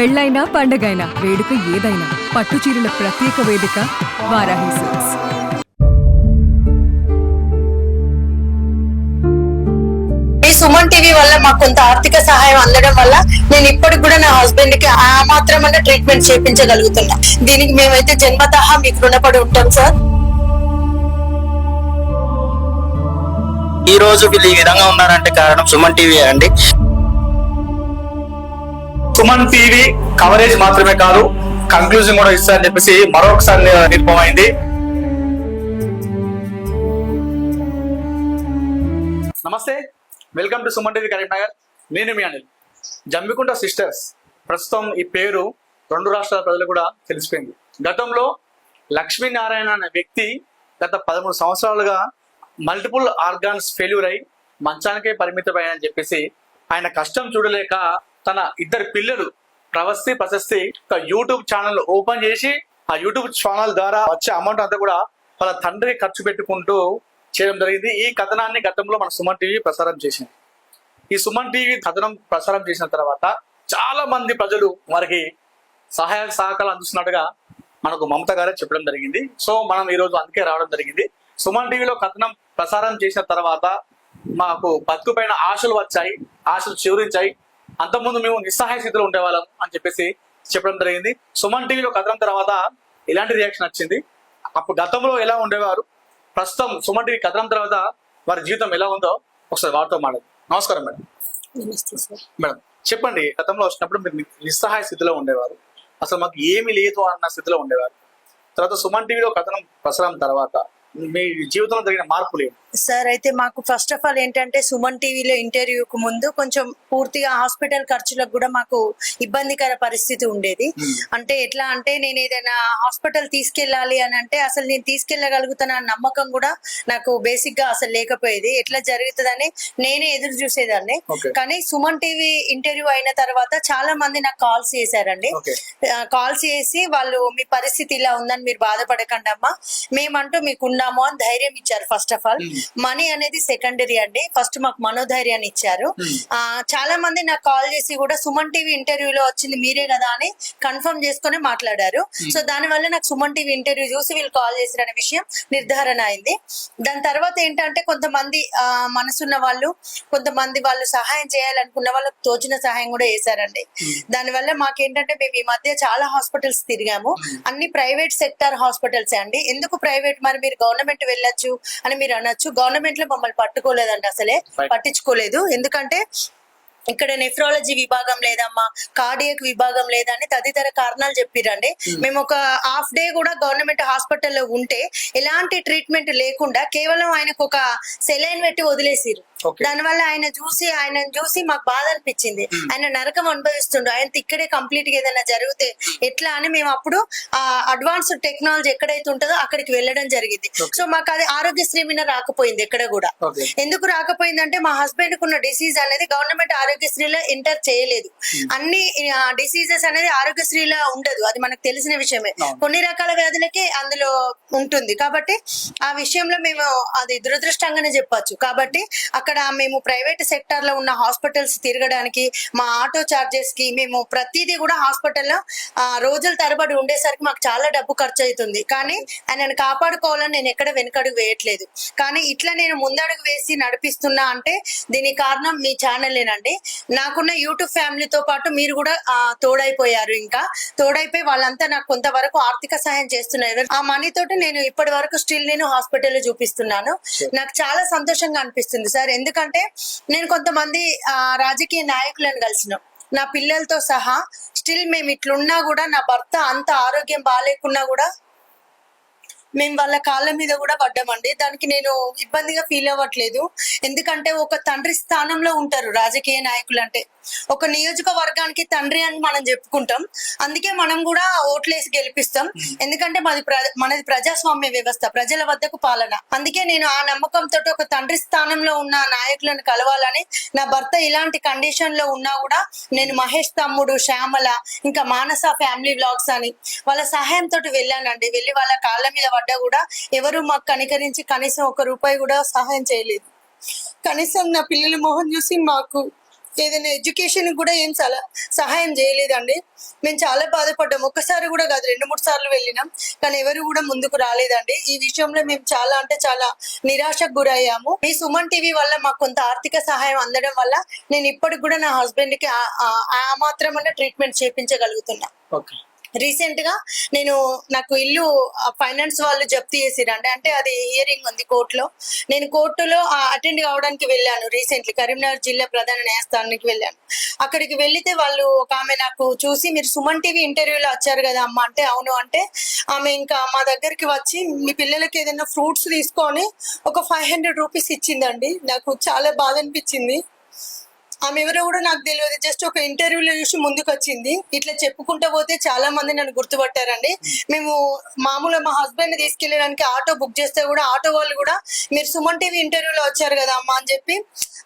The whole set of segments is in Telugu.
పెళ్ళైనా పండగైనా వేడుక ఏదైనా పట్టు చీరల ప్రత్యేక వేదిక వారాహి సిల్క్స్. ఈ సుమన్ టీవీ వల్ల మాకు కొంత ఆర్థిక సహాయం అందడం వల్ల నేను ఇప్పటికి కూడా నా హస్బెండ్ కి ఆ మాత్రమే ట్రీట్మెంట్ చేయించగలుగుతున్నా. దీనికి మేమైతే జన్మతహా మీకు రుణపడి ఉంటాం సార్. ఈ రోజు వీళ్ళు ఈ విధంగా ఉన్నారంటే కారణం సుమన్ టీవీ అండి. సుమన్ టీవీ కవరేజ్ మాత్రమే కాదు, కంక్లూజన్ కూడా ఇస్తారని చెప్పేసి మరొకసారి నిర్భమైంది. నమస్తే, welcome to Suman TV Karimnagar. నేను మీ అనిల్. జమ్మికుంట సిస్టర్స్ ప్రస్తుతం ఈ పేరు 2 రాష్ట్రాల ప్రజలు కూడా తెలిసిపోయింది. గతంలో లక్ష్మీనారాయణ అనే వ్యక్తి గత 13 సంవత్సరాలుగా మల్టిపుల్ ఆర్గాన్స్ ఫెయిల్యూర్ అయి మంచానికే పరిమితమయ్యాయని చెప్పేసి ఆయన కష్టం చూడలేక తన 2 పిల్లలు ప్రశస్తి ఒక యూట్యూబ్ ఛానల్ ఓపెన్ చేసి ఆ యూట్యూబ్ ఛానల్ ద్వారా వచ్చే అమౌంట్ అంతా కూడా వాళ్ళ తండ్రి ఖర్చు పెట్టుకుంటూ చేయడం జరిగింది. ఈ కథనాన్ని గతంలో మన సుమన్ టీవీ ప్రసారం చేసింది. ఈ సుమన్ టీవీ కథనం ప్రసారం చేసిన తర్వాత చాలా మంది ప్రజలు వారికి సహాయ సహకారాలు అందిస్తున్నట్టుగా మనకు మమత గారే చెప్పడం జరిగింది. సో మనం ఈ రోజు అందుకే రావడం జరిగింది. సుమన్ టీవీలో కథనం ప్రసారం చేసిన తర్వాత మాకు బతుకు పైన ఆశలు వచ్చాయి, ఆశలు చివరించాయి. అంతకుముందు మేము నిస్సహాయ స్థితిలో ఉండేవాళ్ళం అని చెప్పేసి చెప్పడం జరిగింది. సుమన్ టీవీలో కథనం తర్వాత ఎలాంటి రియాక్షన్ వచ్చింది, అప్పుడు గతంలో ఎలా ఉండేవారు, ప్రస్తుతం సుమన్ టీవీ కథనం తర్వాత వారి జీవితం ఎలా ఉందో ఒకసారి వారితో మాట్లాడు. నమస్కారం మేడం. మేడం చెప్పండి, గతంలో వచ్చినప్పుడు మీరు నిస్సహాయ స్థితిలో ఉండేవారు, అసలు మాకు ఏమీ లేదు అన్న స్థితిలో ఉండేవారు. తర్వాత సుమన్ టీవీలో కథనం ప్రసారం తర్వాత మీ జీవితంలో జరిగిన మార్పులు ఏంటి? సార్ అయితే మాకు ఫస్ట్ ఆఫ్ ఆల్ ఏంటంటే సుమన్ టీవీలో ఇంటర్వ్యూకు ముందు కొంచెం పూర్తిగా హాస్పిటల్ ఖర్చులకు కూడా మాకు ఇబ్బందికర పరిస్థితి ఉండేది. అంటే ఎట్లా అంటే నేను ఏదైనా హాస్పిటల్ తీసుకెళ్ళాలి అని అంటే అసలు నేను తీసుకెళ్ళగలుగుతాన నమ్మకం కూడా నాకు బేసిక్ గా అసలు లేకపోయేది. ఎట్లా జరుగుతుందని నేనే ఎదురు చూసేదాన్ని. కానీ సుమన్ టీవీ ఇంటర్వ్యూ అయిన తర్వాత చాలా మంది నాకు కాల్స్ చేశారండి. కాల్స్ చేసి వాళ్ళు మీ పరిస్థితి ఇలా ఉందని మీరు బాధపడకండి అమ్మా, మేమంటూ మీకు ఉన్నాము అని ధైర్యం ఇచ్చారు. ఫస్ట్ ఆఫ్ ఆల్ మనీ అనేది సెకండరీ అండి, ఫస్ట్ మాకు మనోధైర్యాన్ని ఇచ్చారు. చాలా మంది నాకు కాల్ చేసి కూడా సుమన్ టీవీ ఇంటర్వ్యూలో వచ్చింది మీరే కదా అని కన్ఫర్మ్ చేసుకుని మాట్లాడారు. సో దాని వల్ల నాకు సుమన్ టీవీ ఇంటర్వ్యూ చూసి వీళ్ళు కాల్ చేశారనే విషయం నిర్ధారణ అయింది. దాని తర్వాత ఏంటంటే కొంతమంది మనసున్న వాళ్ళు, కొంతమంది వాళ్ళు సహాయం చేయాలనుకున్న వాళ్ళకి తోచిన సహాయం కూడా చేశారండి. దానివల్ల మాకేంటంటే మేము ఈ మధ్య చాలా హాస్పిటల్స్ తిరిగాము, అన్ని ప్రైవేట్ సెక్టార్ హాస్పిటల్స్ అండి. ఎందుకు ప్రైవేట్, మరి మీరు గవర్నమెంట్ వెళ్ళొచ్చు అని మీరు అనొచ్చు. గవర్నమెంట్ లో మమ్మల్ని పట్టుకోలేదండి, అసలే పట్టించుకోలేదు. ఎందుకంటే ఇక్కడ నెఫ్రాలజీ విభాగం లేదమ్మా, కార్డియక్ విభాగం లేదని తదితర కారణాలు చెప్పిరండి. మేము ఒక హాఫ్ డే కూడా గవర్నమెంట్ హాస్పిటల్లో ఉంటే ఎలాంటి ట్రీట్మెంట్ లేకుండా కేవలం ఆయనకు ఒక సెలైన్ పెట్టి వదిలేసిరు. దానివల్ల ఆయన చూసి మాకు బాధ అనిపించింది. ఆయన నరకం అనుభవిస్తుండు, ఆయన ఇక్కడే కంప్లీట్ గా ఏదైనా జరిగితే ఎట్లా అని మేము అప్పుడు ఆ అడ్వాన్స్డ్ టెక్నాలజీ ఎక్కడైతే ఉంటుందో అక్కడికి వెళ్ళడం జరిగింది. సో మాకు అది ఆరోగ్యశ్రీ మీద రాకపోయింది ఎక్కడ కూడా. ఎందుకు రాకపోయిందంటే మా హస్బెండ్ కున్న డిసీజ్ అనేది గవర్నమెంట్ ఆరోగ్యశ్రీలో ఎంటర్ చేయలేదు. అన్ని డిసీజెస్ అనేది ఆరోగ్యశ్రీలో ఉండదు, అది మనకు తెలిసిన విషయమే. కొన్ని రకాల వ్యాధులకే అందులో ఉంటుంది కాబట్టి ఆ విషయంలో మేము అది దురదృష్టంగానే చెప్పొచ్చు. కాబట్టి అక్కడ మేము ప్రైవేట్ సెక్టార్ లో ఉన్న హాస్పిటల్స్ తిరగడానికి మా ఆటో చార్జెస్ కి మేము ప్రతిదీ కూడా హాస్పిటల్లో రోజుల తరబడి ఉండేసరికి మాకు చాలా డబ్బు ఖర్చు అవుతుంది. కానీ ఆయనను కాపాడుకోవాలని నేను ఎక్కడ వెనకడుగు వేయట్లేదు. కానీ ఇట్లా నేను ముందడుగు వేసి నడిపిస్తున్నా అంటే దీనికి కారణం మీ ఛానలేనండి. నాకున్న యూట్యూబ్ ఫ్యామిలీతో పాటు మీరు కూడా తోడైపోయారు. ఇంకా తోడైపోయి వాళ్ళంతా నాకు కొంతవరకు ఆర్థిక సహాయం చేస్తున్నారు. ఆ మనీ తోటి నేను ఇప్పటి వరకు స్టిల్ నేను హాస్పిటల్లో చూపిస్తున్నాను. నాకు చాలా సంతోషంగా అనిపిస్తుంది సార్. ఎందుకంటే నేను కొంతమంది రాజకీయ నాయకులను కలిసిన నా పిల్లలతో సహా స్టిల్ మేము ఇట్లున్నా కూడా, నా భర్త అంత ఆరోగ్యం బాగాలేకున్నా కూడా మేము వాళ్ళ కాళ్ళ మీద కూడా పడ్డామండి. దానికి నేను ఇబ్బందిగా ఫీల్ అవ్వట్లేదు. ఎందుకంటే ఒక తండ్రి స్థానంలో ఉంటారు రాజకీయ నాయకులు అంటే. ఒక నియోజకవర్గానికి తండ్రి అని మనం చెప్పుకుంటాం, అందుకే మనం కూడా ఓట్లేసి గెలిపిస్తాం. ఎందుకంటే మనది ప్రజాస్వామ్య వ్యవస్థ, ప్రజల వద్దకు పాలన. అందుకే నేను ఆ నమ్మకంతో ఒక తండ్రి స్థానంలో ఉన్న నాయకులను కలవాలని, నా భర్త ఇలాంటి కండిషన్ లో ఉన్నా కూడా నేను మహేష్ తమ్ముడు, శ్యామల, ఇంకా మానస ఫ్యామిలీ వ్లాగ్స్ అని వాళ్ళ సహాయంతో వెళ్ళానండి. వెళ్ళి వాళ్ళ కాళ్ళ మీద పడ్డా కూడా ఎవరు మాకు కనికరించి కనీసం 1 రూపాయి కూడా సహాయం చేయలేదు. కనీసం నా పిల్లల మొహం చూసి మాకు ఏదైనా ఎడ్యుకేషన్ కూడా ఏం సహాయం చేయలేదండి. మేము చాలా బాధపడ్డాం. ఒక్కసారి కూడా కాదు, 2-3 సార్లు వెళ్ళినాం, కానీ ఎవరు కూడా ముందుకు రాలేదండి. ఈ విషయంలో మేము చాలా అంటే చాలా నిరాశకు గురయ్యాము. ఈ సుమన్ టీవీ వల్ల మాకు కొంత ఆర్థిక సహాయం అందడం వల్ల నేను ఇప్పటికి కూడా నా హస్బెండ్ కి ఆ మాత్రమన్నా ట్రీట్మెంట్ చేయించగలుగుతున్నా. ఓకే. రీసెంట్ గా నాకు ఇల్లు ఫైనాన్స్ వాళ్ళు జప్తీ చేసిరండి. అంటే అది హియరింగ్ ఉంది కోర్టులో. నేను కోర్టులో అటెండ్ కావడానికి వెళ్ళాను. రీసెంట్లీ కరీంనగర్ జిల్లా ప్రధాన న్యాయస్థానానికి వెళ్ళాను. అక్కడికి వెళ్తే వాళ్ళు ఒక ఆమె నాకు చూసి, మీరు సుమన్ టీవీ ఇంటర్వ్యూలో వచ్చారు కదా అమ్మ అంటే, అవును అంటే, ఆమె ఇంకా మా దగ్గరికి వచ్చి మీ పిల్లలకి ఏదైనా ఫ్రూట్స్ తీసుకొని ఒక 500 రూపీస్ ఇచ్చిందండి. నాకు చాలా బాధ అనిపించింది. ఆమె ఎవరో కూడా నాకు తెలియదు, జస్ట్ ఒక ఇంటర్వ్యూలో చూసి ముందుకు వచ్చింది. ఇట్లా చెప్పుకుంటూ పోతే చాలా మంది నన్ను గుర్తుపట్టారండి. మేము మామూలుగా మా హస్బెండ్ ని తీసుకెళ్ళడానికి ఆటో బుక్ చేస్తే కూడా ఆటో వాళ్ళు కూడా మీరు సుమన్ టీవీ ఇంటర్వ్యూలో వచ్చారు కదా అమ్మా అని చెప్పి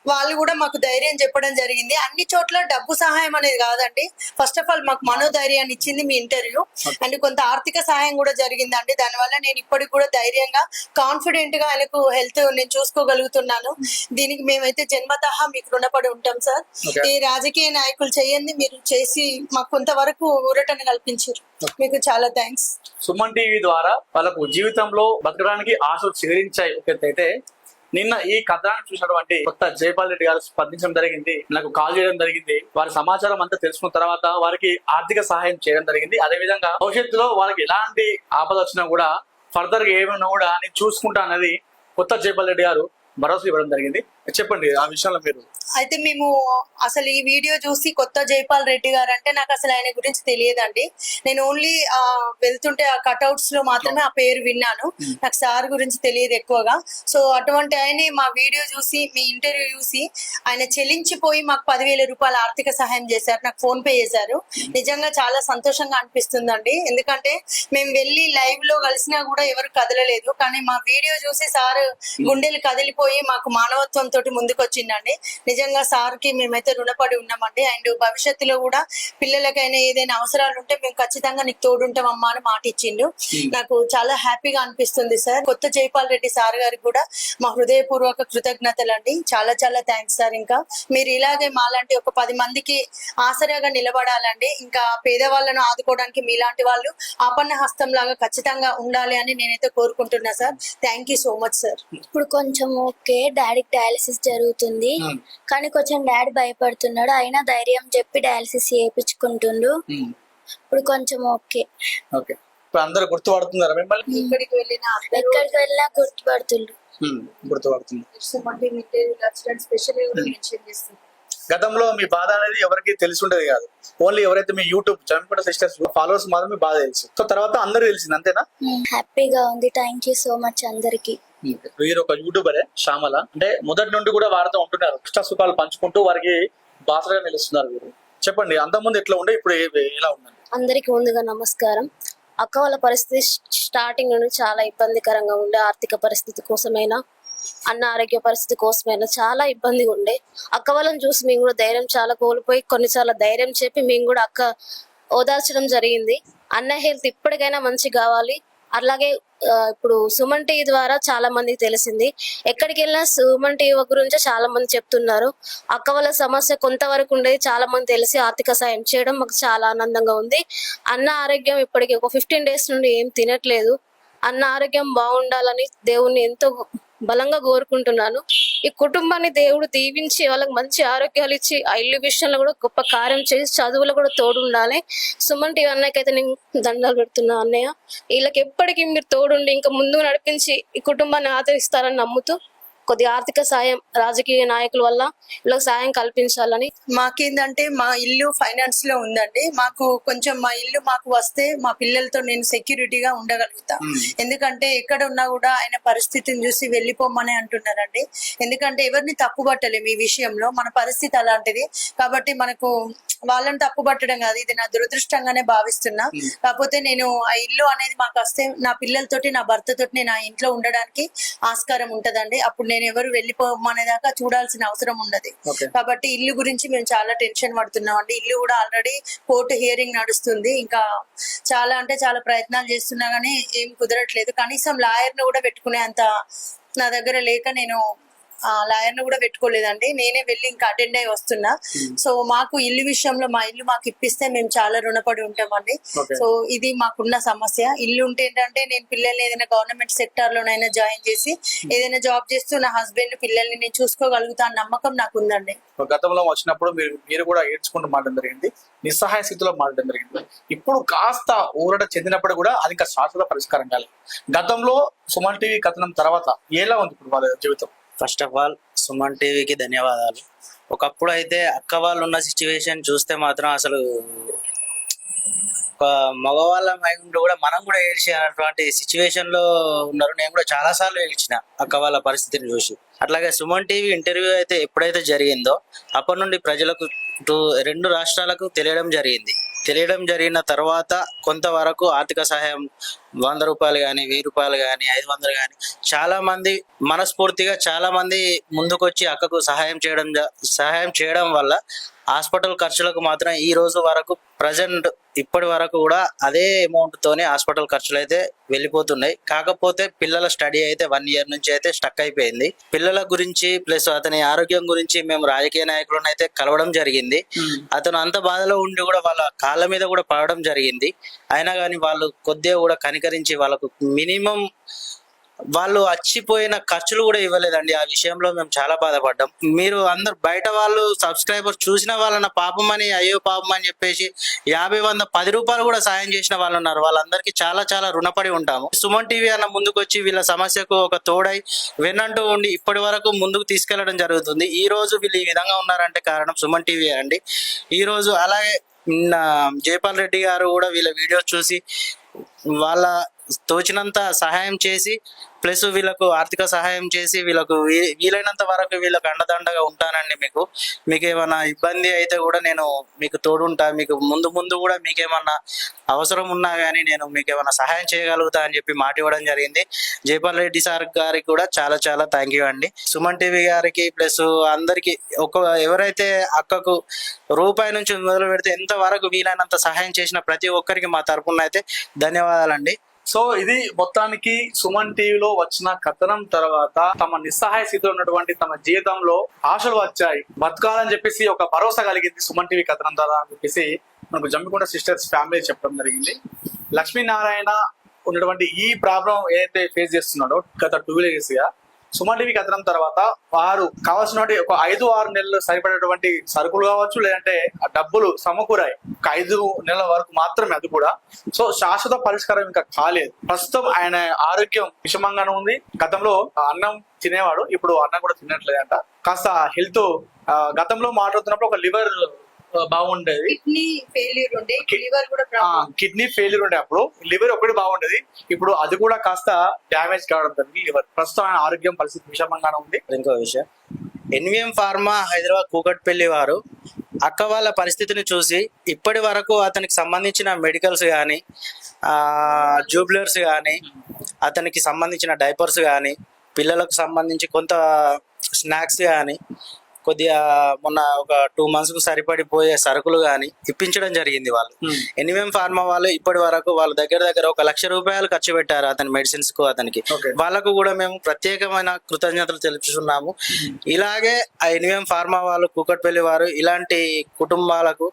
వాళ్ళు కూడా మాకు ధైర్యం చెప్పడం జరిగింది. అన్ని చోట్ల డబ్బు సహాయం అనేది కాదండి, ఫస్ట్ ఆఫ్ ఆల్ మాకు మనోధైర్యాన్ని ఇచ్చింది మీ ఇంటర్వ్యూ, అండ్ కొంత ఆర్థిక సహాయం కూడా జరిగిందండి. దానివల్ల నేను ఇప్పటికి కూడా ధైర్యంగా కాన్ఫిడెంట్ గా ఆయనకు హెల్త్ నేను చూసుకోగలుగుతున్నాను. దీనికి మేమైతే జన్మతః మీకు రుణపడి ఉంటాం సార్. ఈ రాజకీయ నాయకులు చేయండి, మీరు చేసి మాకు కొంతవరకు ఊరటను కల్పించారు. మీకు చాలా థ్యాంక్స్. సుమన్ టీవీ ద్వారా వాళ్ళకు జీవితంలో బతకడానికి ఆశలు చిగురించాయి. అయితే నిన్న ఈ కథనాన్ని చూసినటువంటి కొత్త జైపాల్ రెడ్డి గారు స్పందించడం జరిగింది, నాకు కాల్ చేయడం జరిగింది. వారి సమాచారం అంతా తెలుసుకున్న తర్వాత వారికి ఆర్థిక సహాయం చేయడం జరిగింది. అదే విధంగా భవిష్యత్తులో వాళ్ళకి ఎలాంటి ఆపద వచ్చినా కూడా ఫర్దర్ గా ఏమైనా కూడా నేను చూసుకుంటా అనేది కొత్త జైపాల్ రెడ్డి గారు భరోసా ఇవ్వడం జరిగింది. చెప్పండి ఆ విషయంలో మీరు. అయితే మేము అసలు ఈ వీడియో చూసి కొత్త జైపాల్ రెడ్డి గారు అంటే నాకు అసలు ఆయన గురించి తెలియదండి. నేను ఓన్లీ వెళ్తుంటే ఆ కట్అవుట్స్ లో మాత్రమే ఆ పేరు విన్నాను. నాకు సార్ గురించి తెలియదు ఎక్కువగా. సో అటువంటి ఆయన మా వీడియో చూసి, మీ ఇంటర్వ్యూ చూసి ఆయన చెల్లించిపోయి మాకు 10,000 రూపాయల ఆర్థిక సహాయం చేశారు, నాకు ఫోన్ పే చేశారు. నిజంగా చాలా సంతోషంగా అనిపిస్తుందండి. ఎందుకంటే మేము వెళ్ళి లైవ్ లో కలిసినా కూడా ఎవరు కదలలేదు, కానీ మా వీడియో చూసి సార్ గుండెలు కదిలిపోయి మాకు మానవత్వం తోటి ముందుకు వచ్చిందండి. నిజంగా సార్ కి మేమైతే రుణపడి ఉన్నామండి. అండ్ భవిష్యత్తులో కూడా పిల్లలకైనా ఏదైనా అవసరాలు ఉంటే మేము ఖచ్చితంగా నీకు తోడుంటామమ్మా అని మాట ఇచ్చిండు. నాకు చాలా హ్యాపీగా అనిపిస్తుంది సార్. కొత్త జైపాల్ రెడ్డి సార్ గారికి కూడా మా హృదయపూర్వక కృతజ్ఞతలు అండి. చాలా చాలా థ్యాంక్స్ సార్. ఇంకా మీరు ఇలాగే మాలాంటి ఒక 10 మందికి ఆసరాగా నిలబడాలండి. ఇంకా పేదవాళ్ళను ఆదుకోవడానికి మీలాంటి వాళ్ళు ఆపన్న హస్తం లాగా ఖచ్చితంగా ఉండాలి అని నేనైతే కోరుకుంటున్నా sir. Thank you so much sir. ఇప్పుడు కొంచెం ఓకే, డాడీకి డయాలసిస్ జరుగుతుంది, కానీ కొంచెం డాడీ భయపడుతున్నాడు, అయినా ధైర్యం చెప్పి డయాలసిస్ చేయించుకుంటుండు. ఇప్పుడు కొంచెం ఓకే. ఓకే. ఇప్పుడు అందరూ గుర్తుపడుతున్నారా మిమ్మల్ని? ఎక్కడికి వెళ్ళినా గుర్తుపడుతుండ్రు. గతంలో మీ బాధ అనేది ఎవరికి తెలిసి ఉండేది కాదు, ఓన్లీ ఎవరైతే మీ యూట్యూబ్ జమ్మికుంట సిస్టర్స్ ఫాలోవర్స్ మాత్రమే బాధ తెలుసు. సో తర్వాత అందరూ తెలిసింది, అంతేనా? హ్యాపీగా ఉంది. థ్యాంక్ యూ సో మచ్ అందరికి. మీరు ఒక యూట్యూబరే శ్యామల, అంటే మొదటి నుండి కూడా వారితో ఉంటున్నారు, కష్ట సుఖాలు పంచుకుంటూ వారికి బాసగా నిలుస్తున్నారు. మీరు చెప్పండి, అంతకుముందు ఎట్లా ఉండే, ఇప్పుడు ఎలా ఉందండి? అందరికి ముందుగా నమస్కారం. అక్క వాళ్ళ పరిస్థితి స్టార్టింగ్ నుండి చాలా ఇబ్బందికరంగా ఉండే. ఆర్థిక పరిస్థితి కోసమైనా, అన్న ఆరోగ్య పరిస్థితి కోసమైనా చాలా ఇబ్బందిగా ఉండే. అక్క వాళ్ళని చూసి మేము కూడా ధైర్యం చాలా కోల్పోయి కొన్నిసార్లు ధైర్యం చెప్పి మేము కూడా అక్క ఓదార్చడం జరిగింది. అన్న హెల్త్ ఇప్పటికైనా మంచి కావాలి. అలాగే ఇప్పుడు సుమన్ టీవీ ద్వారా చాలా మందికి తెలిసింది. ఎక్కడికి వెళ్ళినా సుమన్ టీవీ గురించి చాలా మంది చెప్తున్నారు. అక్క వాళ్ళ సమస్య కొంతవరకు ఉండేది చాలా మంది తెలిసి ఆర్థిక సాయం చేయడం మాకు చాలా ఆనందంగా ఉంది. అన్న ఆరోగ్యం ఇప్పటికి ఒక 15 days నుండి ఏం తినట్లేదు. అన్న ఆరోగ్యం బాగుండాలని దేవుణ్ణి ఎంతో బలంగా కోరుకుంటున్నాను. ఈ కుటుంబాన్ని దేవుడు దీవించి వాళ్ళకి మంచి ఆరోగ్యాలు ఇచ్చి ఆ ఇల్లు విషయంలో కూడా గొప్ప కార్యం చేసి చదువులో కూడా తోడు ఉండాలి. సుమన్ టీవీ అన్నయ్యకైతే నేను దండాలు పెడుతున్నా. అన్నయ్య, వీళ్ళకి ఎప్పటికీ మీరు తోడుండి ఇంకా ముందు నడిపించి ఈ కుటుంబాన్ని ఆదరిస్తారని నమ్ముతూ కొద్ది ఆర్థిక సాయం రాజకీయ నాయకుల వల్ల వీళ్ళకి సాయం కల్పించాలని. మాకేందంటే మా ఇల్లు ఫైనాన్స్ లో ఉందండి. మాకు కొంచెం మా ఇల్లు మాకు వస్తే మా పిల్లలతో నేను సెక్యూరిటీగా ఉండగలుగుతా. ఎందుకంటే ఎక్కడ ఉన్నా కూడా ఆయన పరిస్థితిని చూసి వెళ్ళిపోమని అంటున్నారండి. ఎందుకంటే ఎవరిని తప్పుపట్టలేము ఈ విషయంలో, మన పరిస్థితి అలాంటిది. కాబట్టి మనకు వాళ్ళని తప్పుపట్టడం కాదు, ఇది నా దురదృష్టంగానే భావిస్తున్నా. కాకపోతే నేను ఆ ఇల్లు అనేది మాకు వస్తే నా పిల్లలతోటి నా భర్తతోటి నేను ఆ ఇంట్లో ఉండడానికి ఆస్కారం ఉంటదండి. అప్పుడు నేను ఎవరు వెళ్ళిపోమనేదాకా చూడాల్సిన అవసరం ఉండదు. కాబట్టి ఇల్లు గురించి మేము చాలా టెన్షన్ పడుతున్నాం అండి. ఇల్లు కూడా ఆల్రెడీ కోర్టు హియరింగ్ నడుస్తుంది. ఇంకా చాలా అంటే చాలా ప్రయత్నాలు చేస్తున్నా గానీ ఏం కుదరట్లేదు. కనీసం లాయర్ ను కూడా పెట్టుకునే అంత నా దగ్గర లేక నేను లాయర్ ను కూడా పెట్టుకోలేదండి. నేనే వెళ్ళి ఇంకా అటెండ్ అయి వస్తున్నా. సో మాకు ఇల్లు విషయంలో మా ఇల్లు మాకు ఇప్పిస్తే మేము చాలా రుణపడి ఉంటామండి. Okay. సో ఇది మాకున్న సమస్య. ఇల్లు ఉంటే ఏంటంటే నేను పిల్లల్ని ఏదైనా గవర్నమెంట్ సెక్టార్ లోనైనా జాయిన్ చేసి ఏదైనా జాబ్ చేస్తూ నా హస్బెండ్ పిల్లల్ని నేను చూసుకోగలుగుతా అన్న నమ్మకం నాకు ఉందండి. గతంలో వచ్చినప్పుడు మీరు కూడా ఏడ్చుకుంటూ మాట్లాడడం జరిగింది, నిస్సహాయ స్థితిలో మాట్లాడడం జరిగింది. ఇప్పుడు కాస్త ఊరట చెందినప్పుడు కూడా అది ఇంకా శాశ్వత పరిష్కారం కాలేదు. గతంలో సుమన్ టీవీ కథనం తర్వాత ఎలా ఉంది ఇప్పుడు వాళ్ళ జీవితం? ఫస్ట్ ఆఫ్ ఆల్ సుమన్ టీవీకి ధన్యవాదాలు. ఒకప్పుడు అయితే అక్క వాళ్ళు ఉన్న సిచ్యువేషన్ చూస్తే మాత్రం అసలు ఒక మగవాళ్ళం అయి ఉండి కూడా మనం కూడా ఏడ్చేటువంటి సిచ్యువేషన్ లో ఉన్నారు. నేను కూడా చాలా సార్లు ఏడ్చిన అక్క వాళ్ళ పరిస్థితిని చూసి. అట్లాగే సుమన్ టీవీ ఇంటర్వ్యూ అయితే ఎప్పుడైతే జరిగిందో అప్పటి నుండి ప్రజలకు రెండు రాష్ట్రాలకు తెలియడం జరిగిన తర్వాత కొంతవరకు ఆర్థిక సహాయం 100 రూపాయలు కానీ 1000 రూపాయలు కానీ 500 కానీ చాలా మంది మనస్ఫూర్తిగా చాలా మంది ముందుకొచ్చి అక్కకు సహాయం చేయడం వల్ల హాస్పిటల్ ఖర్చులకు మాత్రం ఈ రోజు వరకు ప్రజెంట్ ఇప్పటి వరకు కూడా అదే అమౌంట్ తోనే హాస్పిటల్ ఖర్చులు అయితే వెళ్ళిపోతున్నాయి. కాకపోతే పిల్లల స్టడీ అయితే 1 ఇయర్ నుంచి అయితే స్టక్ అయిపోయింది. పిల్లల గురించి ప్లస్ అతని ఆరోగ్యం గురించి మేము రాజకీయ నాయకులను అయితే కలవడం జరిగింది. అతను అంత బాధలో ఉండి కూడా వాళ్ళ కాళ్ళ మీద కూడా పడడం జరిగింది. అయినా కానీ వాళ్ళు కొద్దిగా కూడా కనికరించి వాళ్ళకు మినిమం వాళ్ళు వచ్చిపోయిన ఖర్చులు కూడా ఇవ్వలేదండి. ఆ విషయంలో మేము చాలా బాధపడ్డాం. మీరు అందరు బయట వాళ్ళు సబ్స్క్రైబర్ చూసిన వాళ్ళన్న పాపం అని అయ్యో పాపం అని చెప్పేసి 50, 100, 10 రూపాయలు కూడా సాయం చేసిన వాళ్ళు ఉన్నారు. వాళ్ళందరికీ చాలా చాలా రుణపడి ఉంటాము. సుమన్ టీవీ అన్న ముందుకు వచ్చి వీళ్ళ సమస్యకు ఒక తోడై వెన్నంటూ ఉండి ఇప్పటి వరకు ముందుకు తీసుకెళ్లడం జరుగుతుంది. ఈ రోజు వీళ్ళు ఈ విధంగా ఉన్నారంటే కారణం సుమన్ టీవీ అండి. ఈ రోజు అలాగే జైపాల్ రెడ్డి గారు కూడా వీళ్ళ వీడియోస్ చూసి వాళ్ళ తోచినంత సహాయం చేసి ప్లస్ వీళ్ళకు ఆర్థిక సహాయం చేసి వీళ్ళకు వీలైనంత వరకు వీళ్ళకు అండదండగా ఉంటానండి. మీకు ఏమైనా ఇబ్బంది అయితే కూడా నేను మీకు తోడుంటా. మీకు ముందు కూడా మీకేమన్నా అవసరం ఉన్నా కానీ నేను మీకు ఏమైనా సహాయం చేయగలుగుతా అని చెప్పి మాట ఇవ్వడం జరిగింది. జైపాల్ రెడ్డి సార్ గారికి కూడా చాలా చాలా థ్యాంక్ యూ అండి. సుమన్ టీవీ గారికి ప్లస్ అందరికి ఎవరైతే అక్కకు రూపాయి నుంచి మొదలు పెడితే ఎంత వరకు వీలైనంత సహాయం చేసిన ప్రతి ఒక్కరికి మా తరపున అయితే ధన్యవాదాలండి. సో ఇది మొత్తానికి సుమన్ టీవీలో వచ్చిన కథనం తర్వాత తమ నిస్సహాయ స్థితిలో ఉన్నటువంటి తమ జీవితంలో ఆశలు వచ్చాయి, బతకాలని చెప్పేసి ఒక భరోసా కలిగింది సుమన్ టీవీ కథనం ద్వారా అని చెప్పేసి మనకు జమ్మికుంట సిస్టర్స్ ఫ్యామిలీ చెప్పడం జరిగింది. లక్ష్మీనారాయణ ఉన్నటువంటి ఈ ప్రాబ్లం ఏదైతే ఫేస్ చేస్తున్నాడో గత 2 years గా సుమన్ టీవీ కథనం తర్వాత వారు కావాల్సినటువంటి ఒక 5-6 నెలలు సరిపడేటువంటి సరుకులు కావచ్చు, లేదంటే ఆ డబ్బులు సమకూరాయి. ఒక 5 నెలల వరకు మాత్రమే, అది కూడా. సో శాశ్వత పరిష్కారం ఇంకా కాలేదు. ప్రస్తుతం ఆయన ఆరోగ్యం విషమంగానే ఉంది. గతంలో అన్నం తినేవాడు, ఇప్పుడు అన్నం కూడా తినట్లేదంట. కాస్త హెల్త్ గతంలో మాట్లాడుతున్నప్పుడు ఒక లివర్ బాగుండేది, కిడ్నీ ఫెయిల్యూర్ ఉండే, లివర్ కూడా కిడ్నీ ఫెయిల్యూర్ ఉండే. అప్పుడు లివర్ ఒకటి బాగుండేది, ఇప్పుడు అది కూడా కాస్త డ్యామేజ్ కావడం జరిగింది లివర్. ప్రస్తుతం ఆయన ఆరోగ్యం పరిస్థితి విషమంగానే ఉంది. ఇంకో విషయం, ఎన్విఎం ఫార్మా హైదరాబాద్ కూకట్పల్లి వారు అక్క వాళ్ళ పరిస్థితిని చూసి ఇప్పటి వరకు అతనికి సంబంధించిన మెడికల్స్ కానీ జూబ్లర్స్ కానీ అతనికి సంబంధించిన డైపర్స్ కానీ పిల్లలకు సంబంధించి కొంత స్నాక్స్ కానీ కొద్దిగా మొన్న ఒక 2 months కు సరిపడిపోయే సరుకులు కానీ ఇప్పించడం జరిగింది. వాళ్ళు ఎన్విఎం ఫార్మా వాళ్ళు ఇప్పటి వరకు వాళ్ళ దగ్గర 1 లక్ష రూపాయలు ఖర్చు పెట్టారు అతని మెడిసిన్స్ కు. అతనికి వాళ్ళకు కూడా మేము ప్రత్యేకమైన కృతజ్ఞతలు తెలుపుతున్నాము. ఇలాగే ఆ ఎన్విఎం ఫార్మా వాళ్ళు కూకట్పల్లి వారు ఇలాంటి కుటుంబాలకు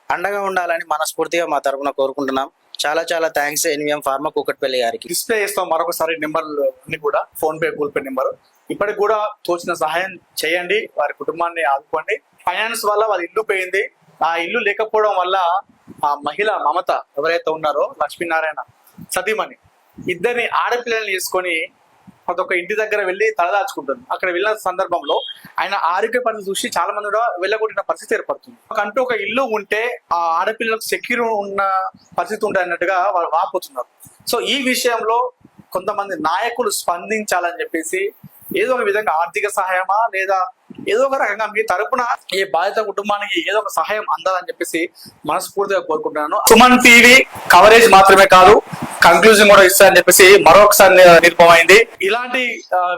అండగా ఉండాలని మనస్ఫూర్తిగా మా తరపున కోరుకుంటున్నాం. చాలా చాలా థ్యాంక్స్ ఎన్విఎం ఫార్మా కూకట్పల్లి గారికి. డిస్ప్లే చేస్తాం మరొకసారి నెంబర్లు అన్ని కూడా, phone pay, Google pay number. ఇప్పటికి కూడా తోచిన సహాయం చేయండి, వారి కుటుంబాన్ని ఆదుకోండి. ఫైనాన్స్ వల్ల వాళ్ళ ఇల్లు పోయింది. ఆ ఇల్లు లేకపోవడం వల్ల ఆ మహిళ మమత ఎవరైతే ఉన్నారో లక్ష్మీనారాయణ సతీమణి, 2 ఆడపిల్లల్ని చేసుకొని ప్రతి ఒక్క ఇంటి దగ్గర వెళ్ళి తలదాచుకుంటుంది. అక్కడ వెళ్ళిన సందర్భంలో ఆయన ఆరోగ్య పరిస్థితి చూసి చాలా మంది కూడా వెళ్ళగొట్టిన పరిస్థితి ఏర్పడుతుంది. అంటూ ఒక ఇల్లు ఉంటే ఆ ఆడపిల్లలకు సెక్యూర్ ఉన్న పరిస్థితి ఉంటుంది అన్నట్టుగా వాళ్ళు వాపోతున్నారు. సో ఈ విషయంలో కొంతమంది నాయకులు స్పందించాలని చెప్పేసి ఏదో ఒక విధంగా ఆర్థిక సహాయమా లేదా ఏదో ఒక రకంగా మీ తరపున ఈ బాధిత కుటుంబానికి ఏదో ఒక సహాయం అందాలని చెప్పేసి మనస్ఫూర్తిగా కోరుకుంటున్నాను. సుమన్ టీవీ కవరేజ్ మాత్రమే కాదు, కంక్లూజన్ కూడా ఇస్తారని చెప్పేసి మరొకసారి నిరూపమైంది. ఇలాంటి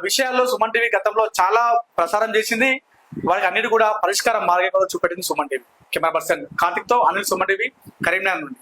విషయాల్లో సుమన్ టీవీ గతంలో చాలా ప్రసారం చేసింది. వారికి అన్నిటి కూడా పరిష్కారం మార్గంలో చూపెట్టింది Suman TV. Camera person Karthik తో అనిల్, సుమన్ టీవీ, కరీంనగర్ నుండి.